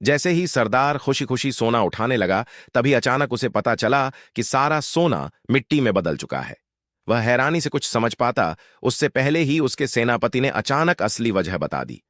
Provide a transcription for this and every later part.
जैसे ही सरदार खुशी खुशी सोना उठाने लगा, तभी अचानक उसे पता चला कि सारा सोना मिट्टी में बदल चुका है। वह हैरानी से कुछ समझ पाता उससे पहले ही उसके सेनापति ने अचानक असली वजह बता दी।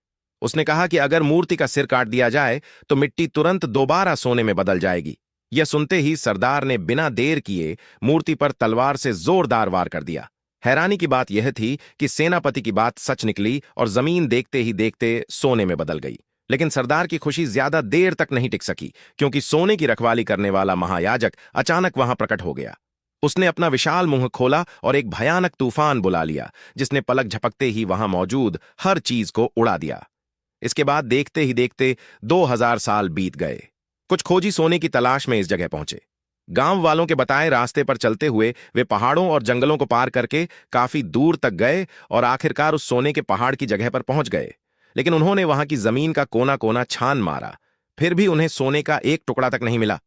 उसने कहा कि अगर मूर्ति का सिर काट दिया जाए तो मिट्टी तुरंत दोबारा सोने में बदल जाएगी। यह सुनते ही सरदार ने बिना देर किए मूर्ति पर तलवार से जोरदार वार कर दिया। हैरानी की बात यह थी कि सेनापति की बात सच निकली और जमीन देखते ही देखते सोने में बदल गई। लेकिन सरदार की खुशी ज्यादा देर तक नहीं टिक सकी, क्योंकि सोने की रखवाली करने वाला महायाजक अचानक वहां प्रकट हो गया। उसने अपना विशाल मुंह खोला और एक भयानक तूफान बुला लिया, जिसने पलक झपकते ही वहां मौजूद हर चीज को उड़ा दिया। इसके बाद देखते ही देखते 2000 साल बीत गए। कुछ खोजी सोने की तलाश में इस जगह पहुंचे। गांव वालों के बताए रास्ते पर चलते हुए वे पहाड़ों और जंगलों को पार करके काफी दूर तक गए और आखिरकार उस सोने के पहाड़ की जगह पर पहुंच गए। लेकिन उन्होंने वहां की जमीन का कोना कोना छान मारा, फिर भी उन्हें सोने का एक टुकड़ा तक नहीं मिला।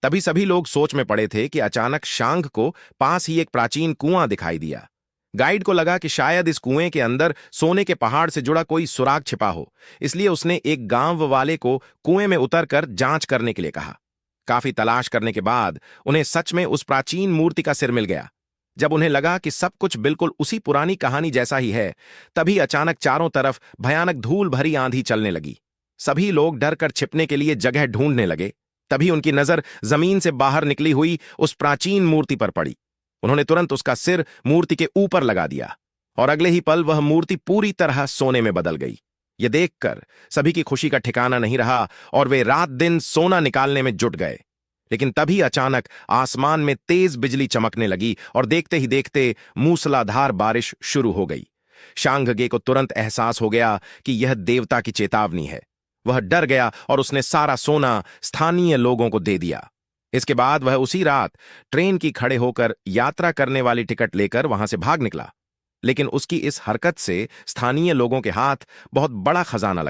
तभी सभी लोग सोच में पड़े थे कि अचानक शांग को पास ही एक प्राचीन कुआं दिखाई दिया। गाइड को लगा कि शायद इस कुएं के अंदर सोने के पहाड़ से जुड़ा कोई सुराग छिपा हो, इसलिए उसने एक गांव वाले को कुएं में उतरकर जांच करने के लिए कहा। काफी तलाश करने के बाद उन्हें सच में उस प्राचीन मूर्ति का सिर मिल गया। जब उन्हें लगा कि सब कुछ बिल्कुल उसी पुरानी कहानी जैसा ही है, तभी अचानक चारों तरफ भयानक धूल भरी आंधी चलने लगी। सभी लोग डर कर छिपने के लिए जगह ढूंढने लगे। तभी उनकी नजर जमीन से बाहर निकली हुई उस प्राचीन मूर्ति पर पड़ी। उन्होंने तुरंत उसका सिर मूर्ति के ऊपर लगा दिया और अगले ही पल वह मूर्ति पूरी तरह सोने में बदल गई। यह देखकर सभी की खुशी का ठिकाना नहीं रहा और वे रात दिन सोना निकालने में जुट गए। लेकिन तभी अचानक आसमान में तेज बिजली चमकने लगी और देखते ही देखते मूसलाधार बारिश शुरू हो गई। शांघगे को तुरंत एहसास हो गया कि यह देवता की चेतावनी है। वह डर गया और उसने सारा सोना स्थानीय लोगों को दे दिया। इसके बाद वह उसी रात ट्रेन की खड़े होकर यात्रा करने वाली टिकट लेकर वहां से भाग निकला। लेकिन उसकी इस हरकत से स्थानीय लोगों के हाथ बहुत बड़ा खजाना लग गया।